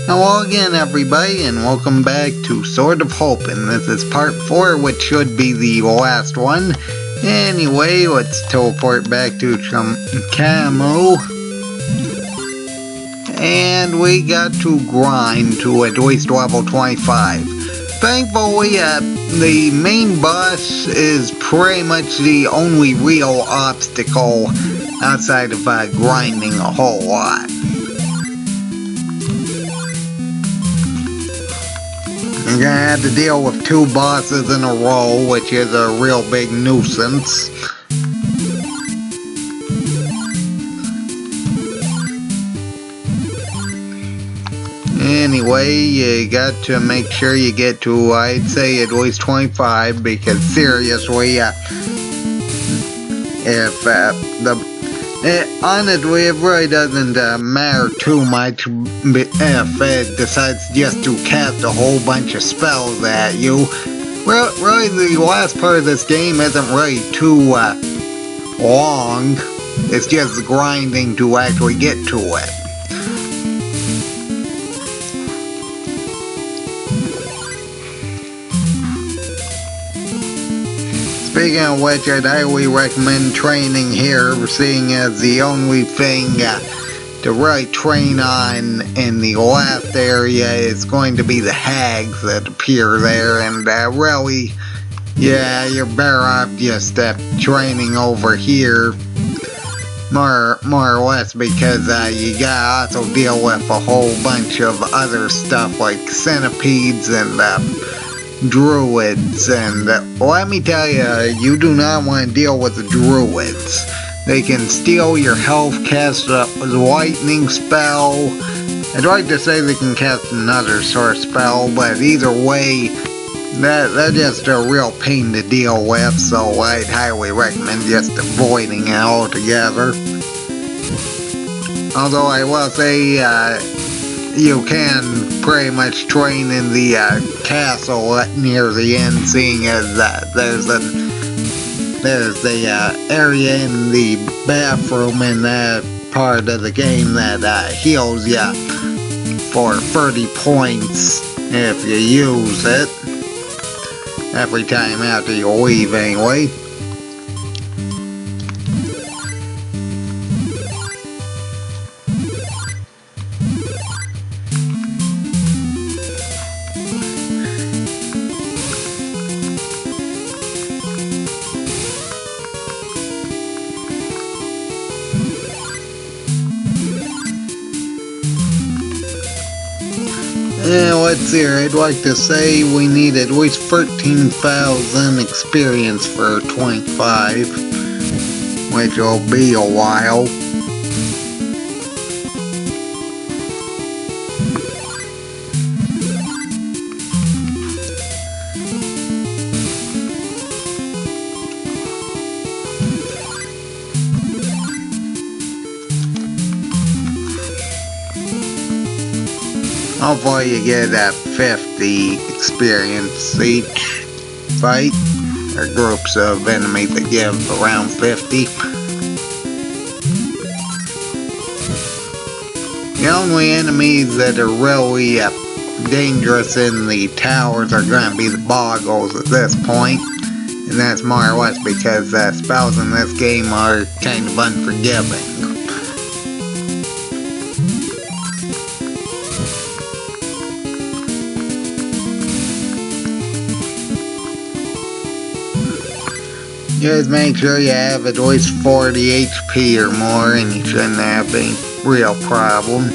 Hello again, everybody, and welcome back to Sword of Hope, and this is part 4, which should be the last one. Anyway, let's teleport back to Camo, and we got to grind to at least level 25. Thankfully, the main boss is pretty much the only real obstacle outside of grinding a whole lot. You're gonna have to deal with 2 bosses in a row, which is a real big nuisance. Anyway, you got to make sure you get to, I'd say, at least 25, because seriously, honestly, it really doesn't matter too much if it decides just to cast a whole bunch of spells at you. Well, really, the last part of this game isn't really too long. It's just grinding to actually get to it. Speaking of which, I'd highly recommend training here, seeing as the only thing to really train on in the last area is going to be the hags that appear there, and really, yeah, you're better off just training over here, more or less, because you gotta also deal with a whole bunch of other stuff like centipedes and druids, and let me tell you, you do not want to deal with the druids. They can steal your health, cast a lightning spell. I'd like to say they can cast another sort of spell, but either way, that's just a real pain to deal with, so I'd highly recommend just avoiding it altogether. Although I will say, you can pretty much train in the castle near the end, seeing as there's the area in the bathroom in that part of the game that heals you for 30 points if you use it every time after you leave anyway. Let's see, I'd like to say we need at least 13,000 experience for 25, which will be a while. Hopefully you get 50 experience each fight, or groups of enemies that give around 50. The only enemies that are really dangerous in the towers are going to be the boggles at this point, and that's more or less because spells in this game are kind of unforgiving. Just make sure you have at least 40 HP or more, and you shouldn't have any real problem.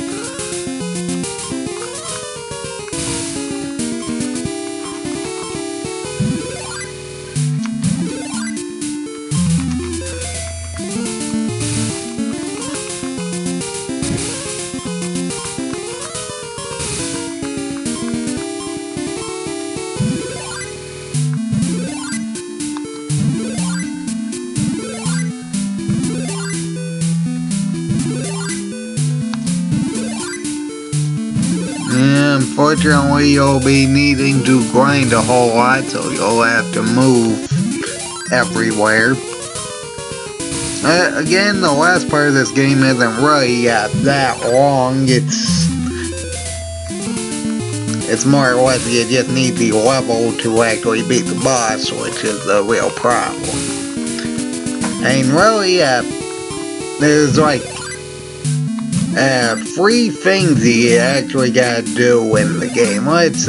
Unfortunately, you'll be needing to grind a whole lot, so you'll have to move everywhere. Again, the last part of this game isn't really that long. it's more or less you just need the level to actually beat the boss, which is the real problem. And really, there's like 3 things you actually gotta do in the game. Let's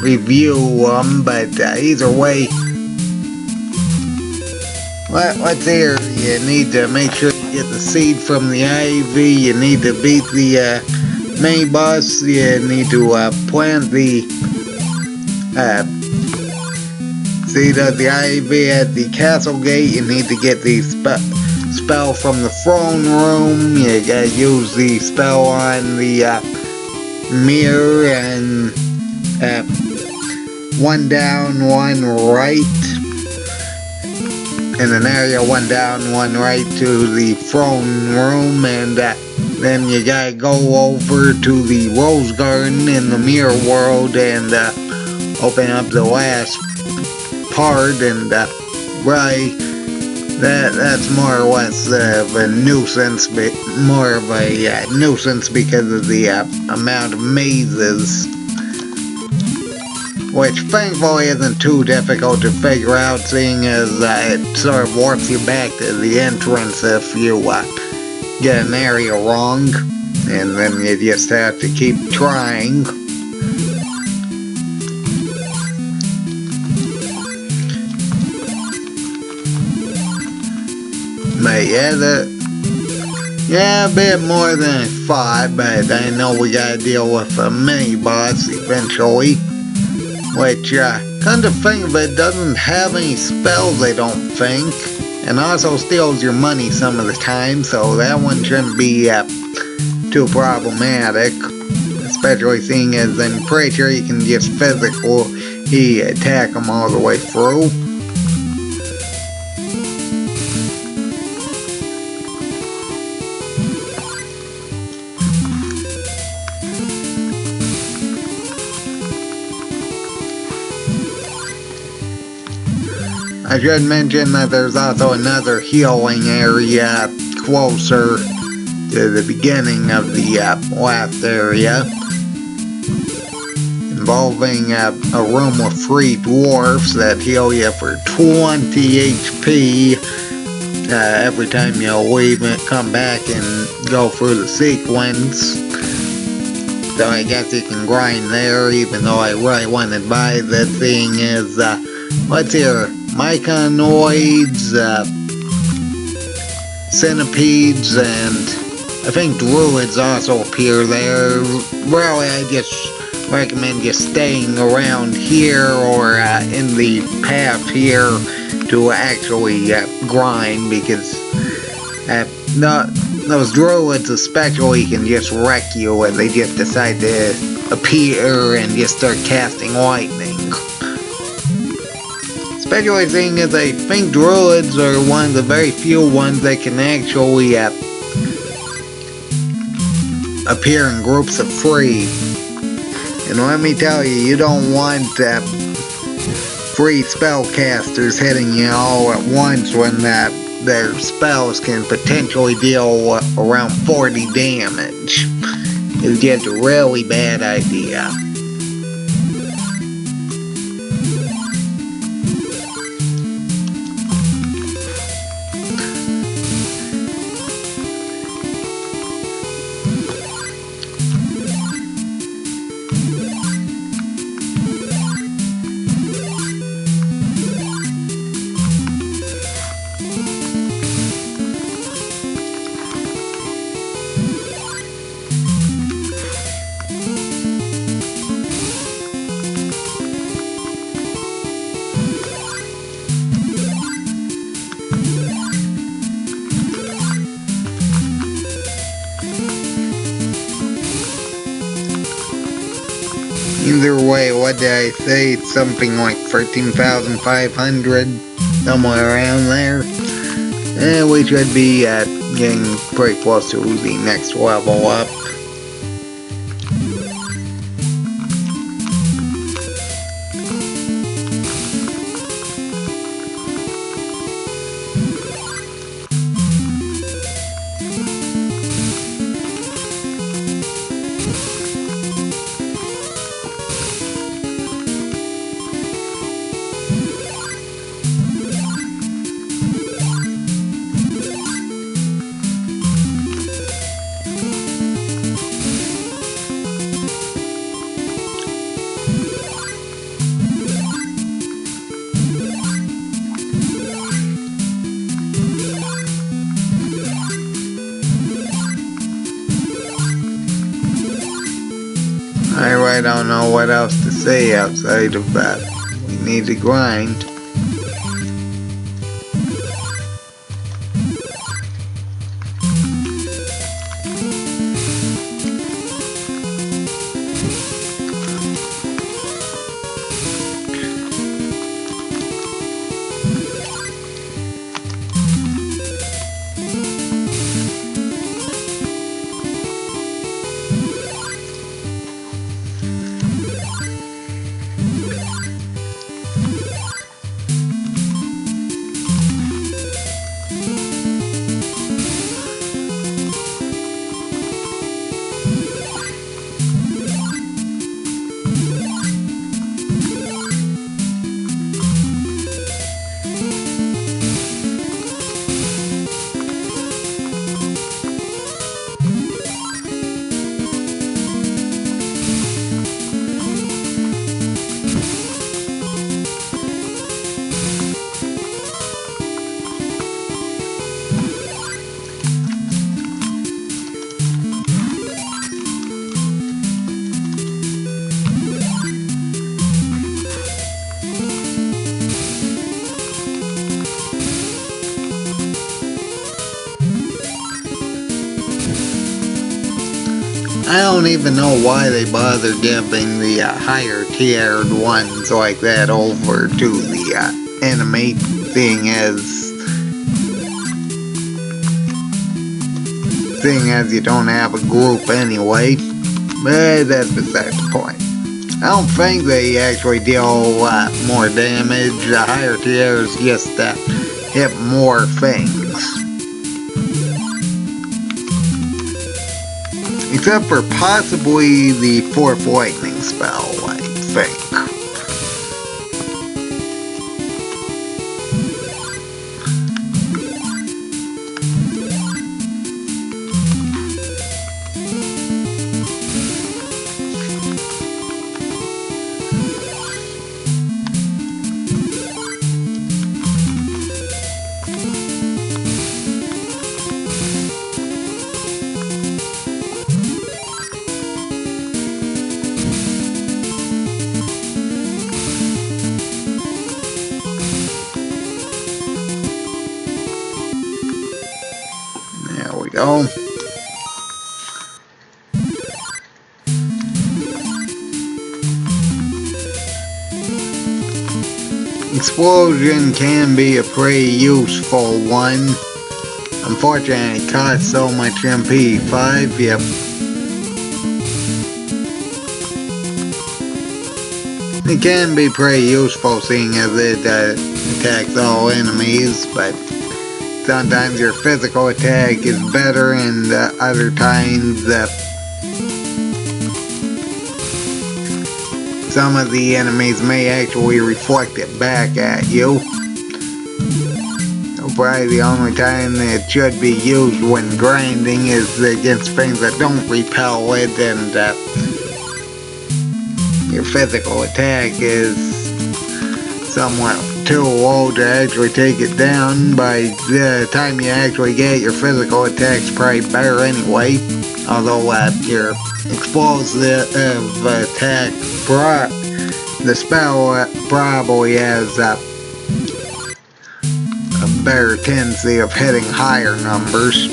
review them, but either way, let's hear. You need to make sure you get the seed from the ivy. You need to beat the mini boss. You need to plant the seed of the ivy at the castle gate. You need to get the spell from the throne room. You gotta use the spell on the mirror, and 1 down, 1 right. In an area, 1 down, 1 right to the throne room, and then you gotta go over to the rose garden in the mirror world and open up the last part, and right, that's more or less of a nuisance, but more of a nuisance because of the amount of mazes, which thankfully isn't too difficult to figure out, seeing as it sort of warps you back to the entrance if you get an area wrong, and then you just have to keep trying. But yeah, a bit more than I thought, but I know we gotta deal with a mini boss eventually, which, come to think of it, doesn't have any spells, I don't think, and also steals your money some of the time, so that one shouldn't be too problematic, especially seeing as I'm pretty sure you can just physically attack them all the way through. I should mention that there's also another healing area closer to the beginning of the last area, involving a room with 3 dwarfs that heal you for 20 HP every time you leave and come back and go through the sequence. So I guess you can grind there, even though I really want to buy the thing is, let's hear, myconoids, centipedes, and I think druids also appear there. Really, I just recommend just staying around here or in the path here to actually grind, because those druids especially can just wreck you when they just decide to appear and just start casting lightning. Especially seeing as I think druids are one of the very few ones that can actually appear in groups of 3. And let me tell you, you don't want 3 spellcasters hitting you all at once when their spells can potentially deal around 40 damage. It's just a really bad idea. Either way, what did I say? It's something like 13,500, somewhere around there. And we should be getting pretty close to the next level up. I really don't know what else to say outside of that. We need to grind. I don't even know why they bother giving the higher tiered ones like that over to the enemy, seeing as you don't have a group anyway. But that's beside the point. I don't think they actually deal a lot more damage. The higher tiers just hit more things. Except for possibly the fourth lightning spell, I think. There we go. Explosion can be a pretty useful one. Unfortunately, it costs so much MP. 5, yep. It can be pretty useful seeing as it attacks all enemies, but sometimes your physical attack is better, and other times some of the enemies may actually reflect it back at you. So probably the only time that it should be used when grinding is against things that don't repel it, and your physical attack is somewhat too low to actually take it down. By the time you actually get it, your physical attack's probably better anyway. Although your explosive attack, the spell probably has a better tendency of hitting higher numbers.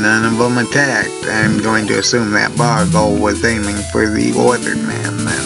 None of them attacked. I'm going to assume that Boggle was aiming for the Lizard Man then.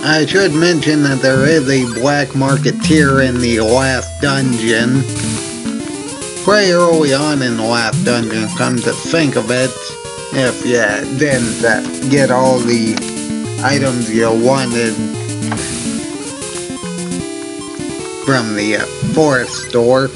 I should mention that there is a black marketeer in the last dungeon. Pretty early on in the last dungeon, come to think of it, if you didn't get all the items you wanted from the forest store.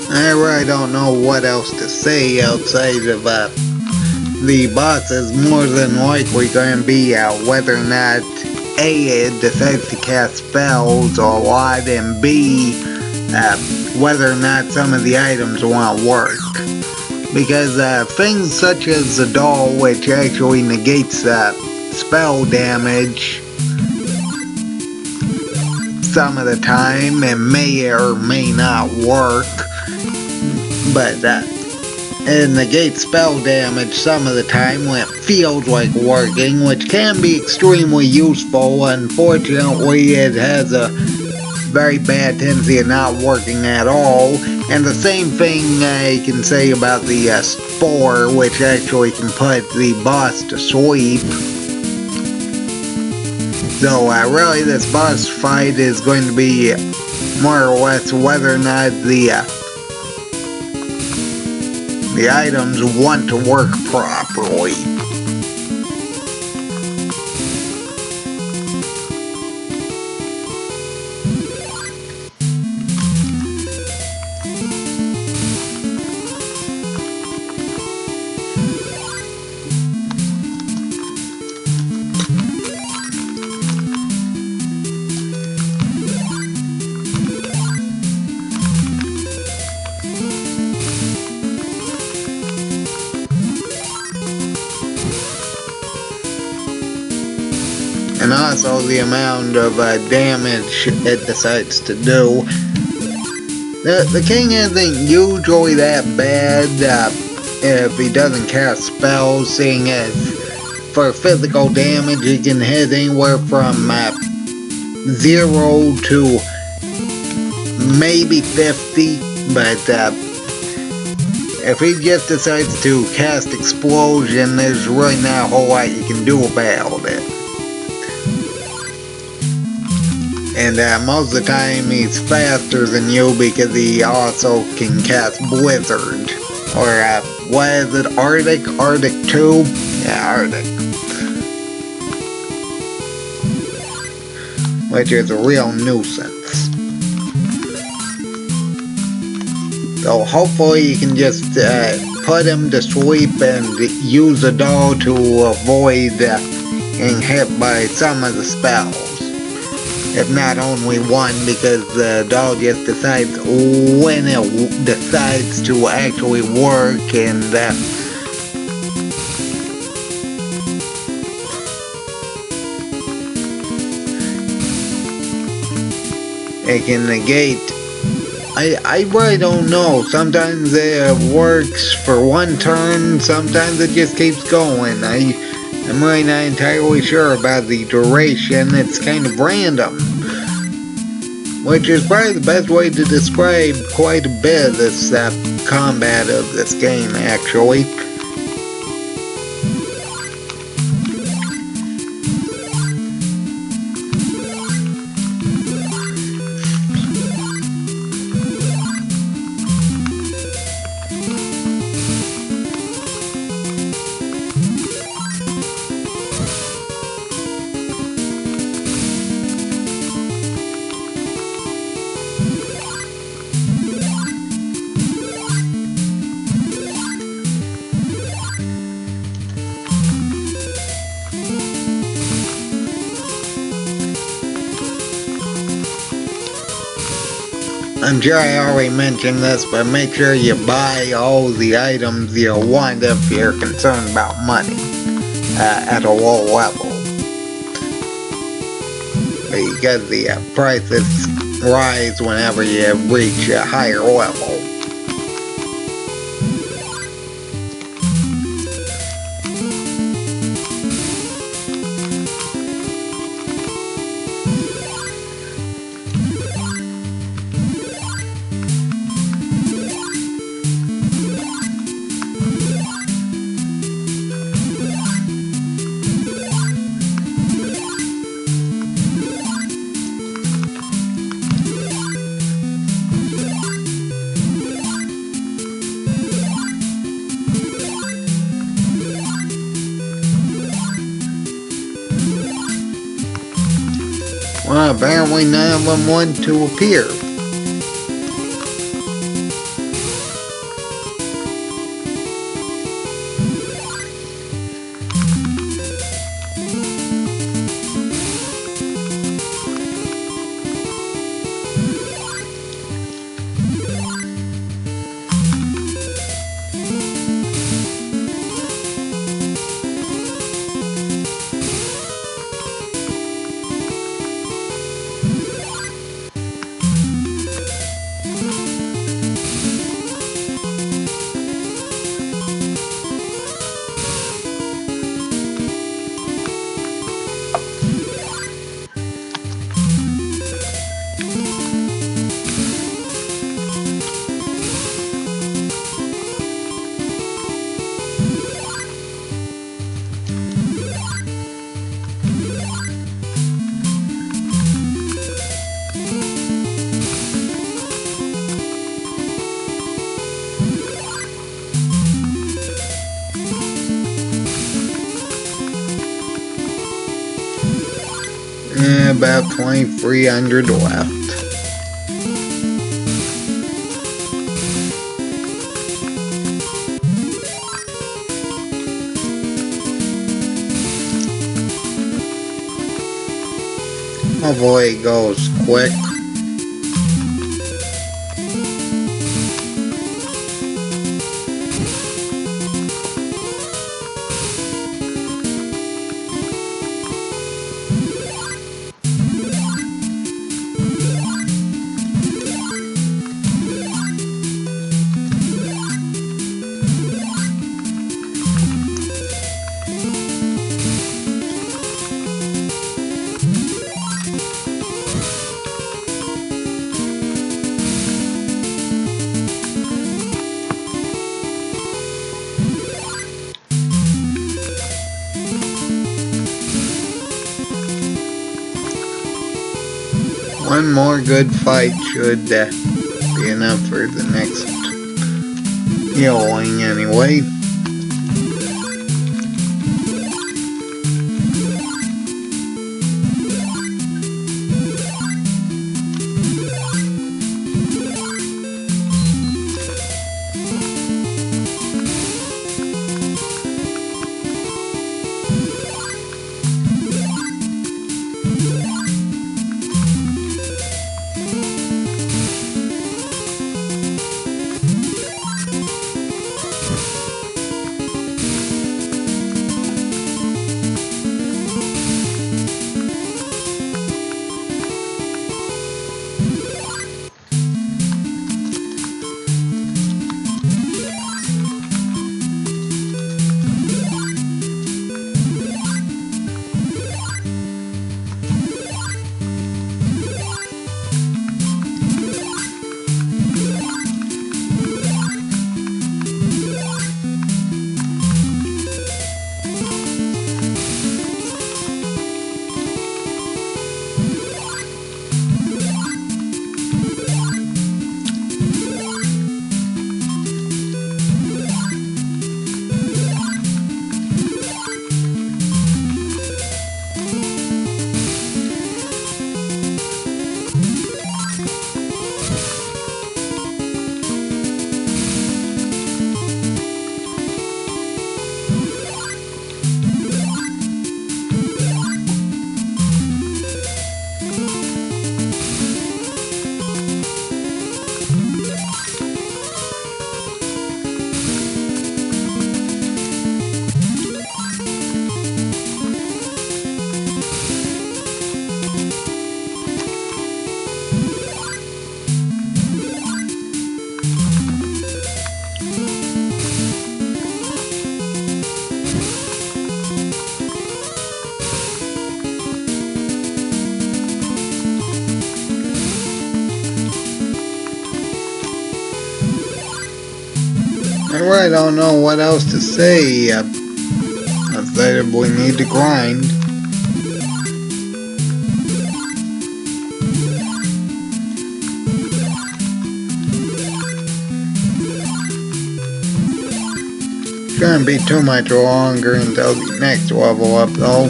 I really don't know what else to say outside of the boss is more than likely going to be whether or not A, it decides to cast spells, or what, and B, whether or not some of the items won't work. Because things such as the doll, which actually negates spell damage some of the time, and may or may not work, but it negates spell damage some of the time when it feels like working, which can be extremely useful. Unfortunately, it has a very bad tendency of not working at all. And the same thing you can say about the Spore, which actually can put the boss to sleep. So really this boss fight is going to be more or less whether or not the items want to work properly. And also the amount of damage it decides to do. The king isn't usually that bad if he doesn't cast spells, seeing as for physical damage he can hit anywhere from 0 to maybe 50, but if he just decides to cast explosion, there's really not a whole lot you can do about it. And most of the time he's faster than you because he also can cast Blizzard. Or what is it, Arctic? Arctic 2? Yeah, Arctic. Which is a real nuisance. So hopefully you can just put him to sleep and use the doll to avoid getting hit by some of the spells. If not only one, because the doll just decides when it decides to actually work, and it can negate. I really don't know. Sometimes it works for one turn, sometimes it just keeps going. I'm really not entirely sure about the duration. It's kind of random. which is probably the best way to describe quite a bit of this combat of this game, actually. I'm sure I already mentioned this, but make sure you buy all the items you want if you're concerned about money at a low level. Because the prices rise whenever you reach a higher level. Well, apparently none of them want to appear. About 2,300 left. Hopefully it goes quick. One more good fight should be enough for the next healing anyway. I really don't know what else to say. Outside of we need to grind. Shouldn't be too much longer until the next level up though.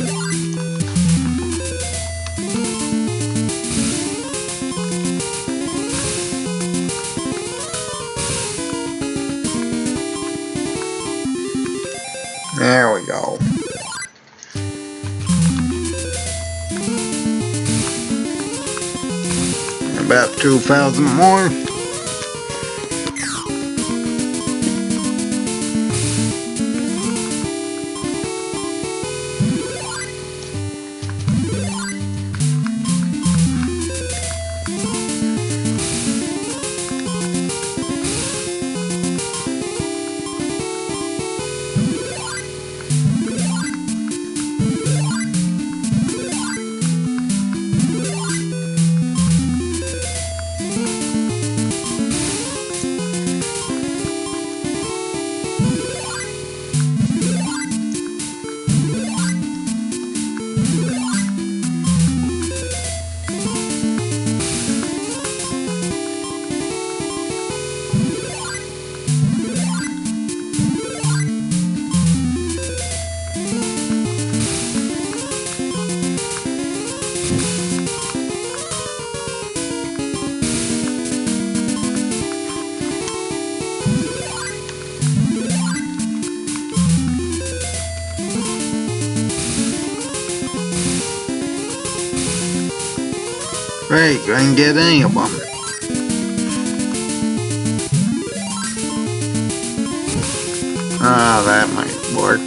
There we go. About 2,000 more. Great, I can get any of them. Ah, that might work.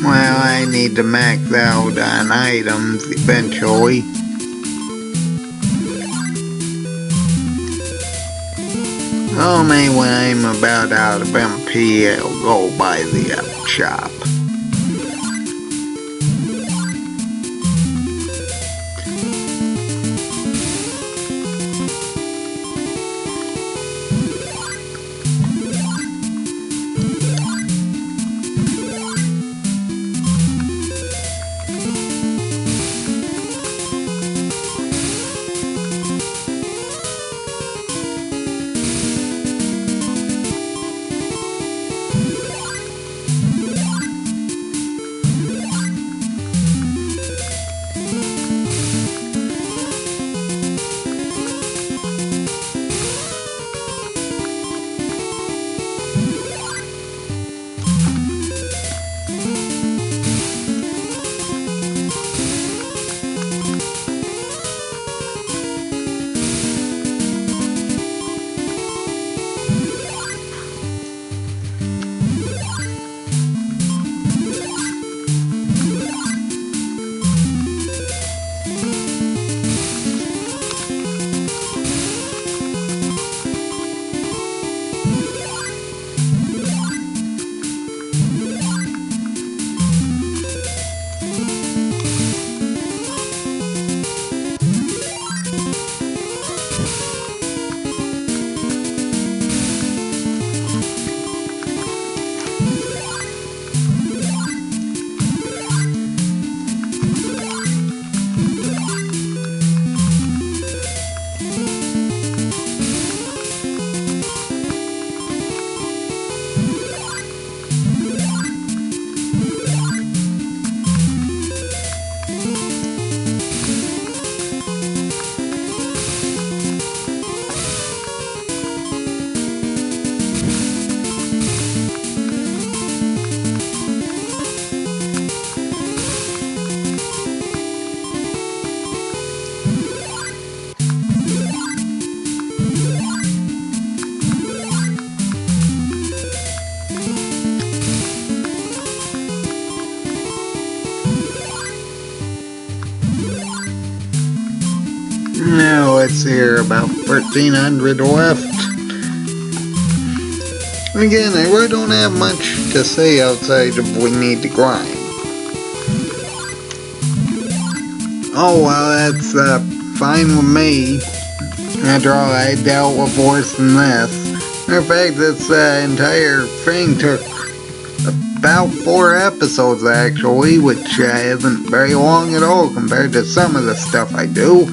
Well, I need to max out on items eventually. Only when I'm about out of MP, I'll go by the shop. let's see here, about 1,300 left. Again, I really don't have much to say outside of we need to grind. Oh well, that's fine with me. After all, I dealt with worse than this. Matter of fact, this entire thing took about 4 episodes actually, which isn't very long at all compared to some of the stuff I do.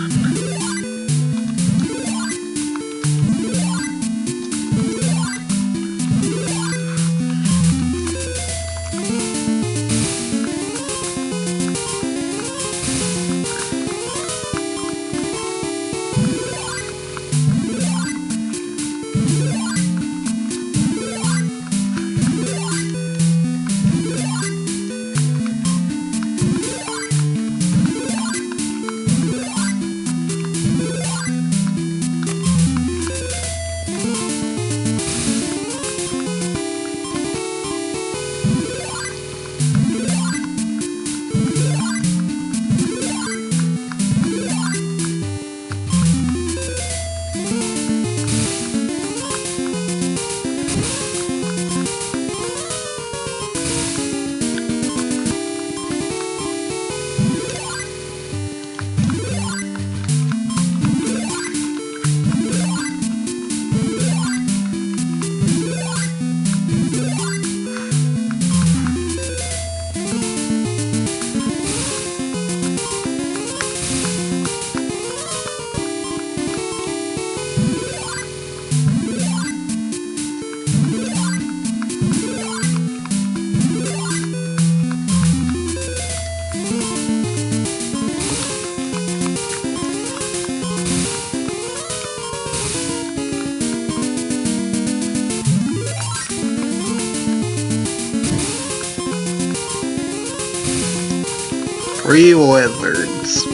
Three lizards.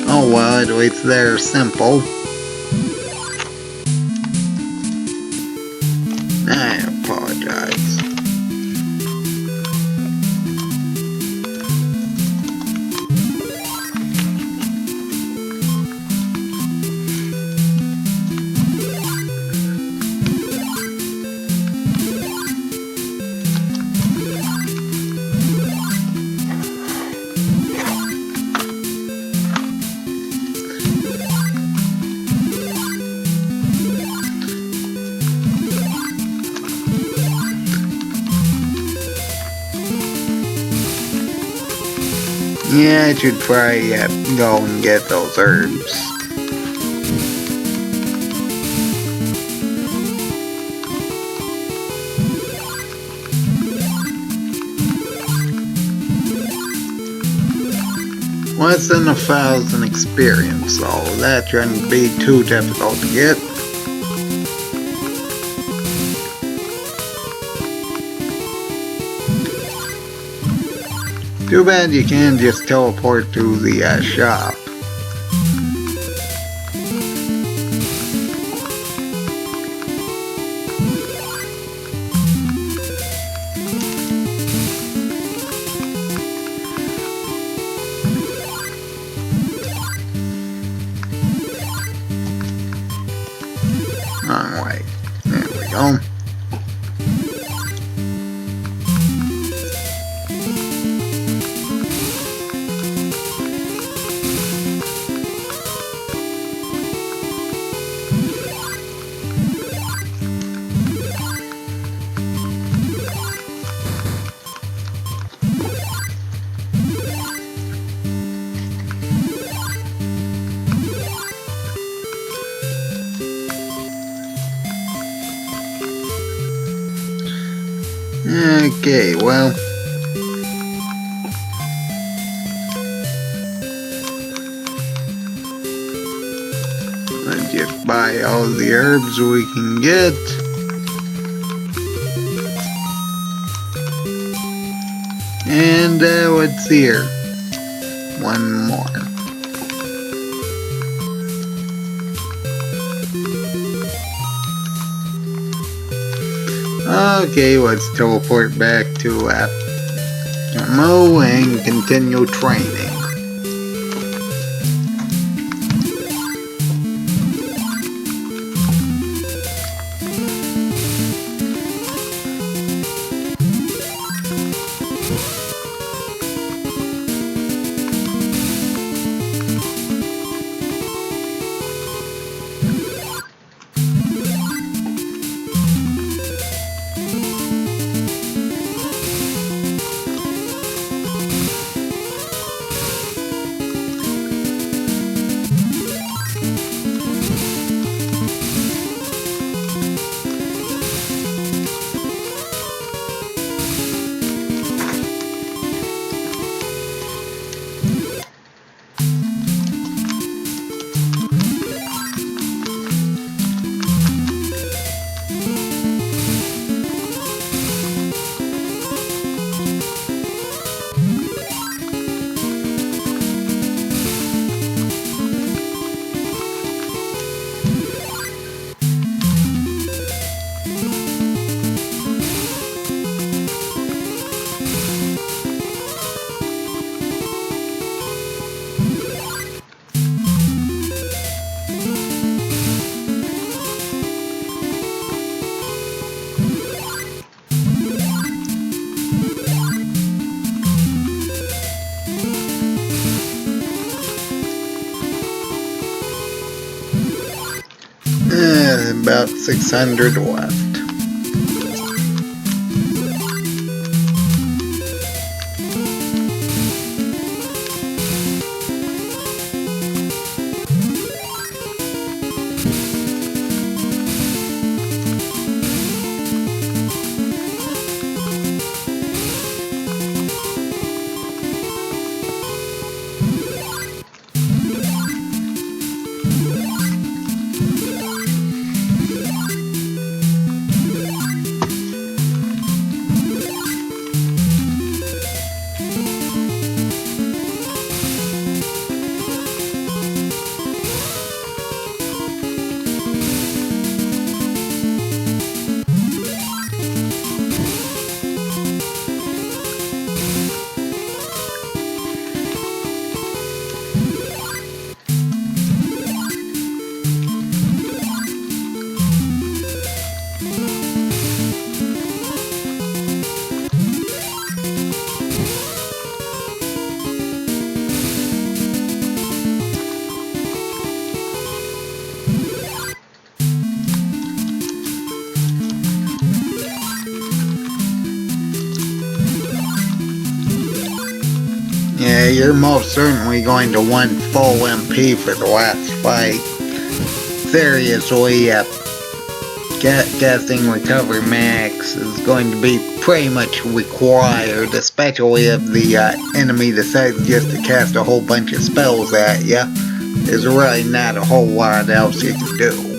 Oh well, at least they're simple. I apologize. Yeah, I should probably go and get those herbs. Less than 1,000 experience, so that shouldn't be too difficult to get. Too bad you can't just teleport to the shop. Wrong way. There we go. Okay, well, let's just buy all the herbs we can get. And let's see here, one more. Okay, let's teleport back to Mo and continue training. 600 left. Yeah, you're most certainly going to want full MP for the last fight. Seriously, guessing recovery max is going to be pretty much required, especially if the enemy decides just to cast a whole bunch of spells at you. There's really not a whole lot else you can do.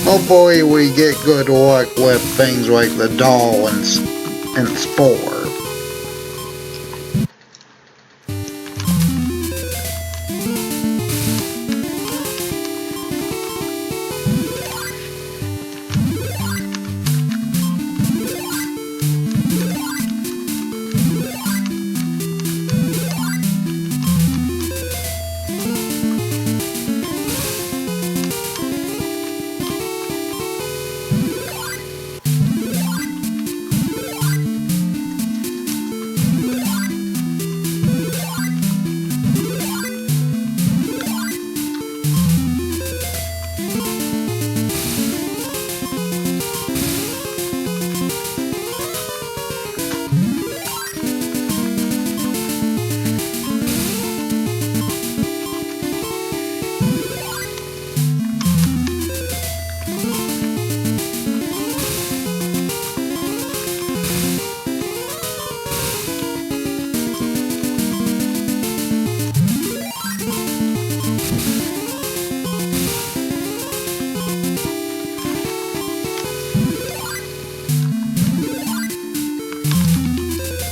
Hopefully we get good luck with things like the doll and spore.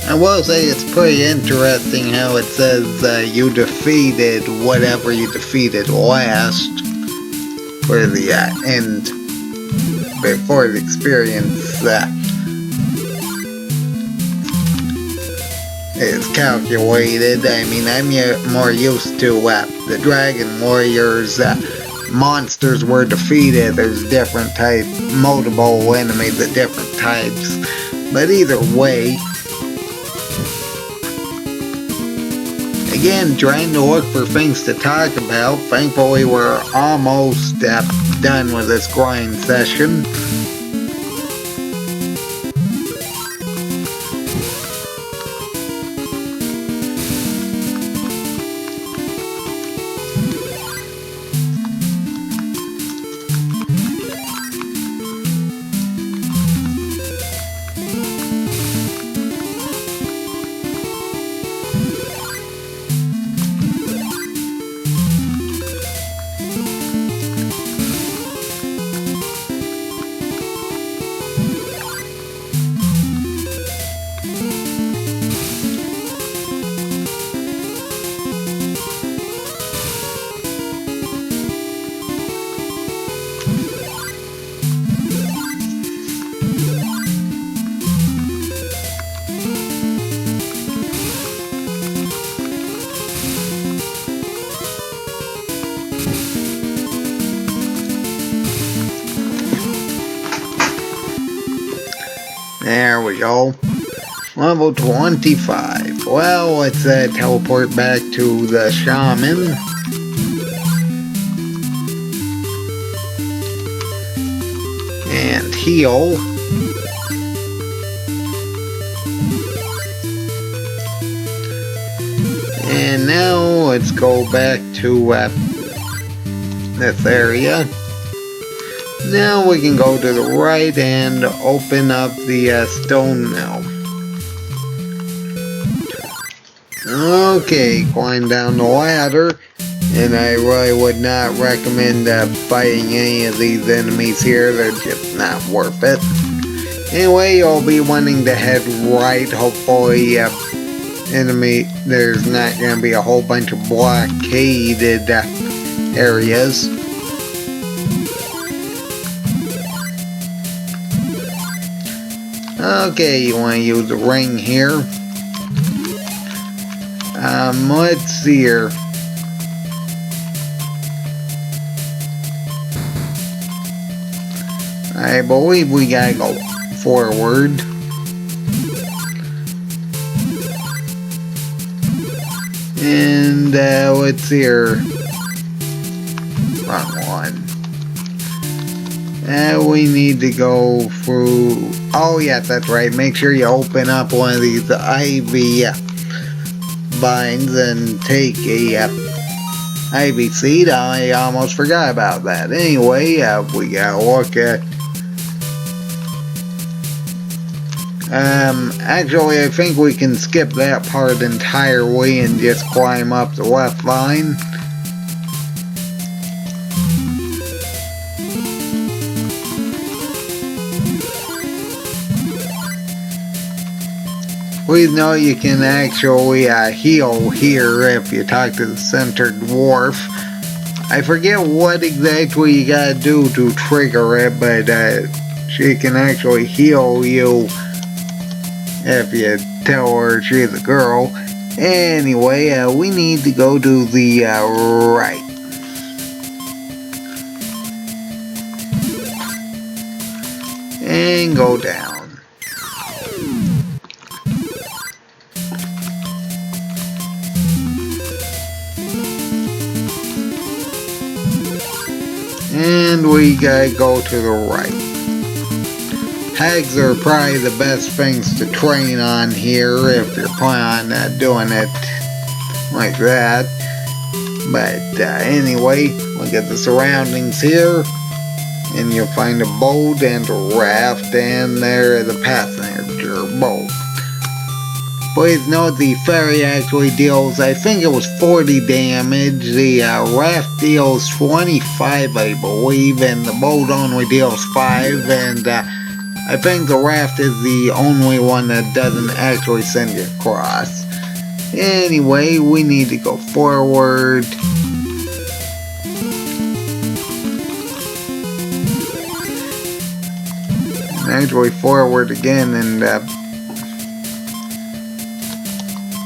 I will say it's pretty interesting how it says you defeated whatever you defeated last for the end before the experience is calculated. I mean, I'm more used to the Dragon Warriors monsters were defeated. There's different types, multiple enemies at different types, but either way, again, trying to look for things to talk about. Thankfully, we're almost done with this grind session. There we go. Level 25. Well, let's teleport back to the shaman. heal. And now let's go back to this area. Now we can go to the right and open up the stone mill. Okay, climb down the ladder. And I really would not recommend fighting any of these enemies here. They're just not worth it. Anyway, you'll be wanting to head right. Hopefully, there's not going to be a whole bunch of blockaded areas. Okay, you want to use the ring here. Let's see here. I believe we gotta go forward. And let's see here. Wrong one. We need to go through. Oh yeah, that's right. Make sure you open up one of these ivy vines and take a ivy seed. I almost forgot about that. Anyway, we gotta look at. Actually, I think we can skip that part entirely and just climb up the left vine. Please know you can actually heal here if you talk to the center dwarf. I forget what exactly you gotta do to trigger it, but she can actually heal you if you tell her she's a girl. Anyway, we need to go to the right. And go down. And we gotta go to the right. Hags are probably the best things to train on here if you're planning on doing it like that. But anyway, look at the surroundings here. And you'll find a boat and a raft, and there is a passenger boat. Please note the ferry actually deals, I think it was 40 damage. The raft deals 25, I believe, and the boat only deals 5. And I think the raft is the only one that doesn't actually send you across. Anyway, we need to go forward. And actually forward again and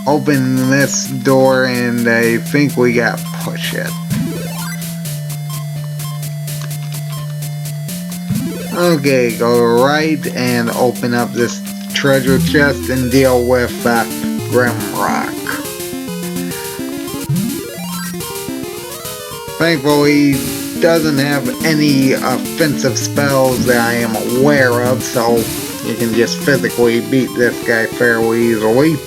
open this door, and I think we gotta push it. Okay, go right and open up this treasure chest and deal with Grimrock. Thankfully, he doesn't have any offensive spells that I am aware of, so you can just physically beat this guy fairly easily.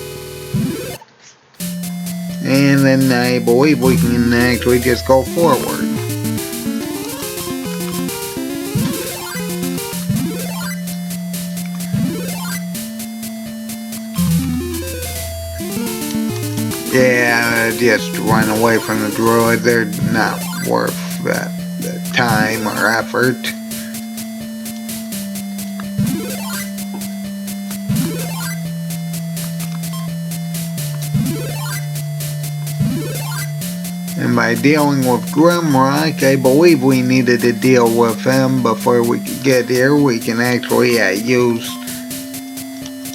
And then I believe we can actually just go forward. Yeah, just run away from the druid. They're not worth the time or effort. And by dealing with Grimrock, I believe we needed to deal with him before we could get here. We can actually use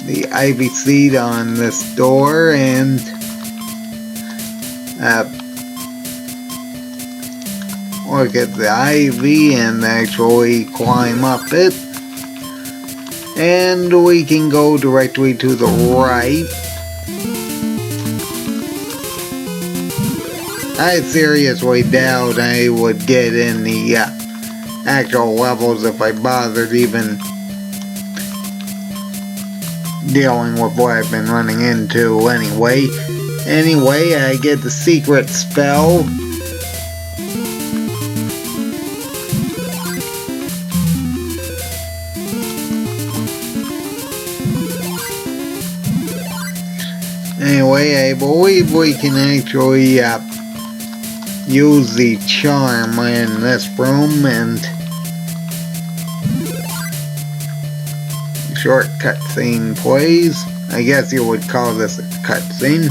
the ivy seed on this door and look at the ivy and actually climb up it. And we can go directly to the right. I seriously doubt I would get in the actual levels if I bothered even dealing with what I've been running into anyway. Anyway, I get the secret spell. Anyway, I believe we can actually use the charm in this room, and short cutscene plays. I guess you would call this a cutscene.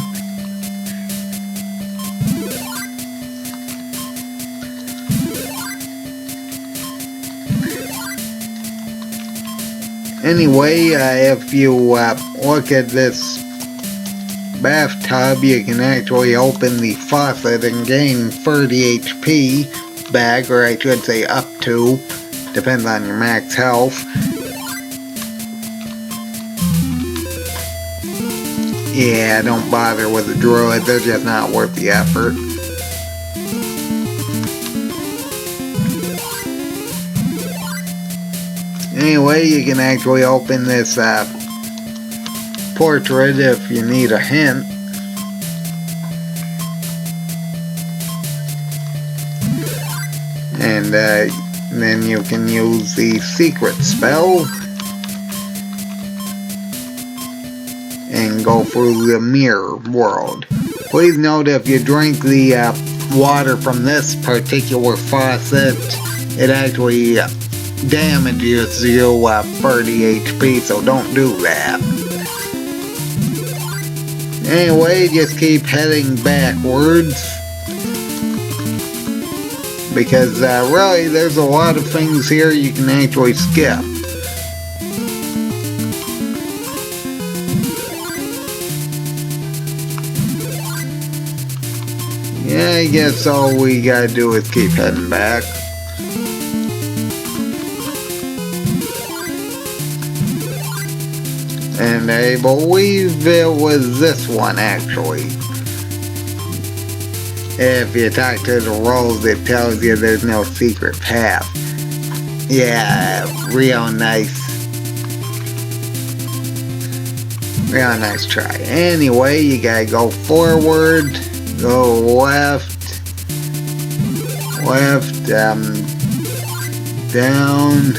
Anyway, if you look at this bathtub, you can actually open the faucet and gain 30 HP back, or I should say up to, depends on your max health. Yeah, don't bother with the druid, they're just not worth the effort. Anyway, you can actually open this portrait if you need a hint. And then you can use the secret spell and go through the mirror world. Please note, if you drink the water from this particular faucet, it actually damages you 30 HP, so don't do that. Anyway, just keep heading backwards, because really there's a lot of things here you can actually skip. Yeah, I guess all we gotta do is keep heading back. And I believe it was this one, actually. If you talk to the rolls, it tells you there's no secret path. Yeah, real nice. Real nice try. Anyway, you gotta go forward, go left, down.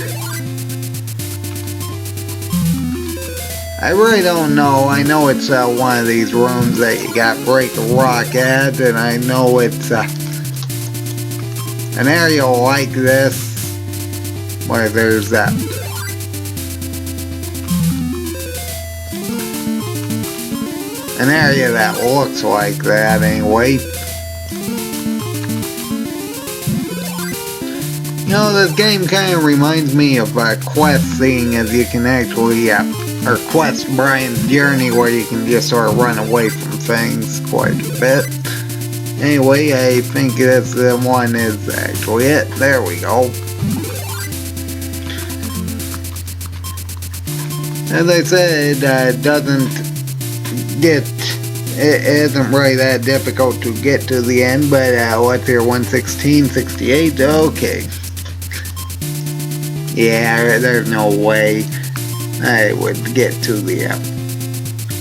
I really don't know. I know it's one of these rooms that you got break a rock at, and I know it's an area like this where there's an area that looks like that anyway. You know, this game kind of reminds me of Quest, seeing as you can actually or Quest Brian's Journey, where you can just sort of run away from things quite a bit. Anyway, I think this one is actually it. There we go. As I said, it isn't really that difficult to get to the end, but what's here, 116, 68? Okay. Yeah, there's no way I would get to the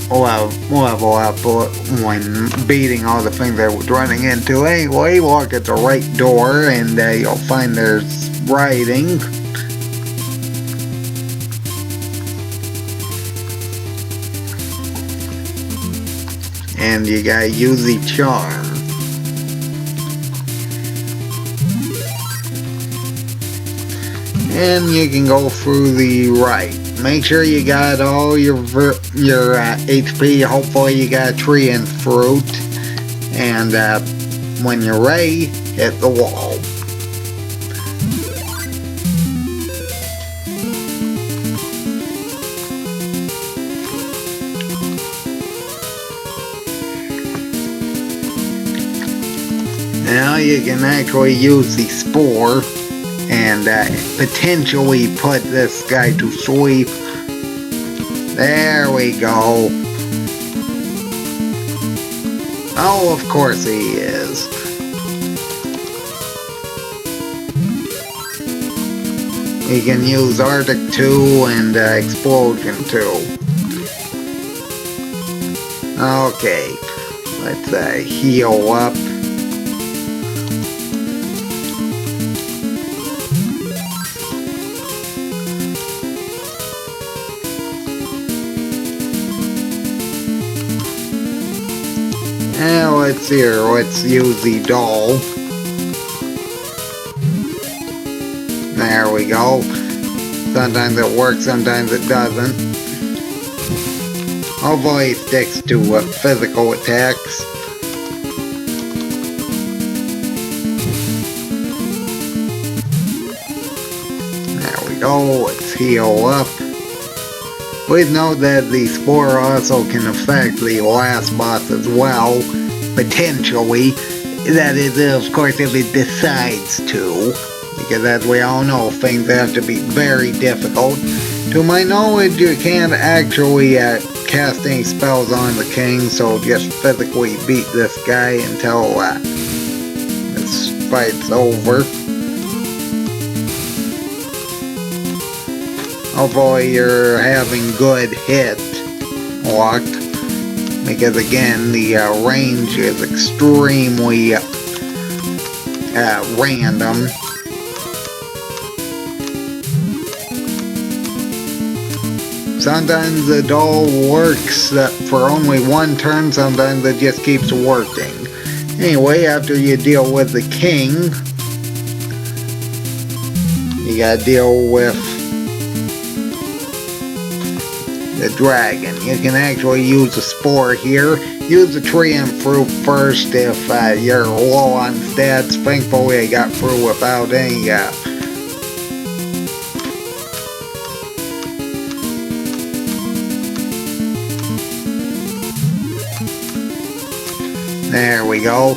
level up when beating all the things I was running into. Anyway, walk at the right door and you'll find there's writing. And you gotta use the charm. And you can go through the right. Make sure you got all your HP. Hopefully you got a tree and fruit. And when you're ready, hit the wall. Now you can actually use the spore and potentially put this guy to sleep. There we go. Oh, of course he is. You can use Arctic 2 and Explosion 2. Okay, let's heal up. Now let's use the doll. There we go. Sometimes it works, sometimes it doesn't. Hopefully it sticks to physical attacks. There we go, let's heal up. Please note that the spore also can affect the last boss as well, potentially. That is, of course, if it decides to. Because as we all know, things have to be very difficult. To my knowledge, you can't actually cast any spells on the king, so just physically beat this guy until this fight's over. Hopefully you're having good hit luck, because again, the range is extremely random. Sometimes the doll works for only one turn, sometimes it just keeps working. Anyway, after you deal with the king, you gotta deal with the dragon. You can actually use a spore here. Use the tree and fruit first if you're low on stats. Thankfully I got through without any there we go.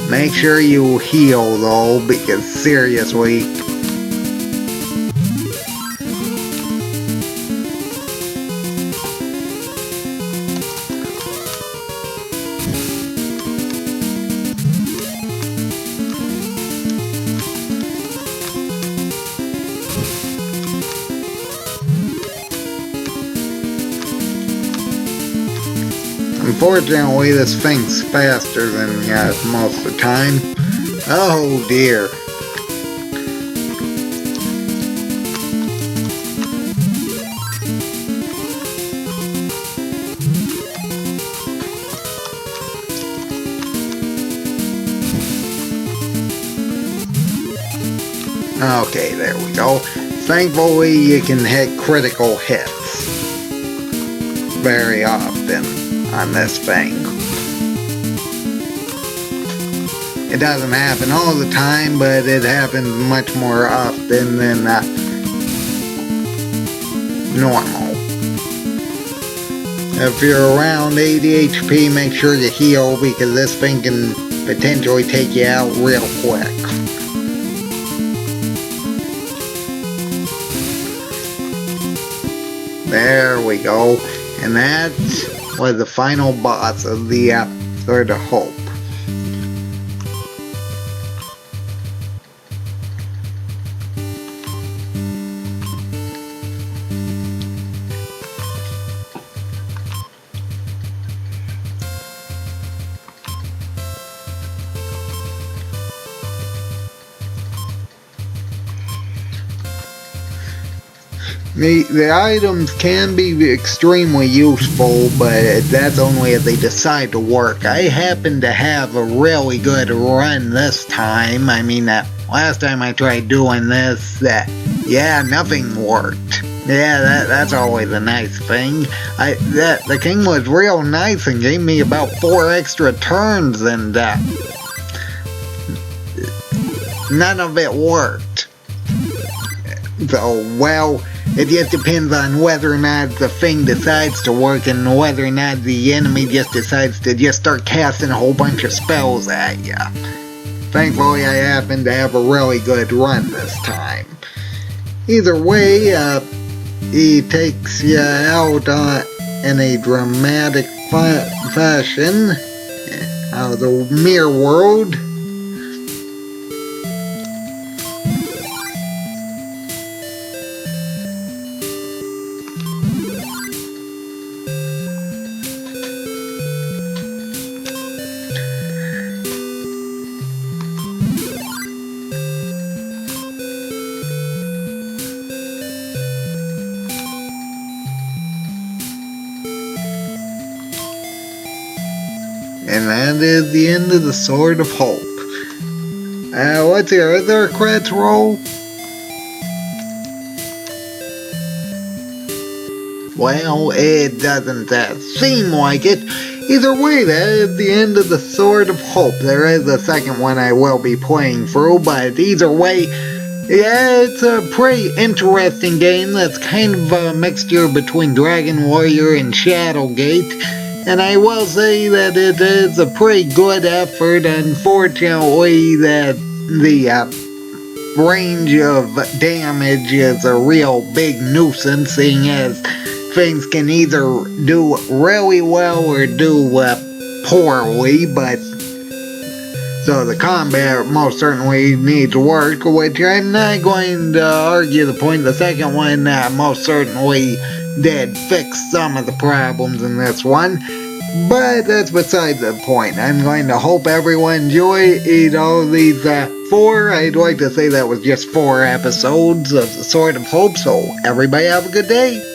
Make sure you heal though, because seriously, unfortunately, this thing's faster than most of the time. Oh dear. Okay, there we go. Thankfully, you can hit critical hits very often on this thing. It doesn't happen all the time, but it happens much more often than normal. If you're around 80 HP, make sure you heal, because this thing can potentially take you out real quick. There we go. And that was the final boss of the Sword of Hope. The items can be extremely useful, but that's only if they decide to work. I happen to have a really good run this time. I mean, last time I tried doing this, yeah, nothing worked. Yeah, that's always a nice thing. The king was real nice and gave me about 4 extra turns, and none of it worked. So, well, it just depends on whether or not the thing decides to work and whether or not the enemy just decides to just start casting a whole bunch of spells at you. Thankfully, I happen to have a really good run this time. Either way, he takes you out in a dramatic fashion out of the mirror world. And that is the end of the Sword of Hope. What's your other credits roll? Well, it doesn't seem like it. Either way, that is the end of the Sword of Hope. There is a second one I will be playing through, but either way, yeah, it's a pretty interesting game that's kind of a mixture between Dragon Warrior and Shadowgate. And I will say that it is a pretty good effort. Unfortunately, that the range of damage is a real big nuisance, seeing as things can either do really well or do poorly, but so the combat most certainly needs work, which I'm not going to argue the point. The second one most certainly did fix some of the problems in this one, but that's beside the point. I'm going to hope everyone enjoy these 4, I'd like to say that was just 4 episodes of the Sword of Hope, so everybody have a good day.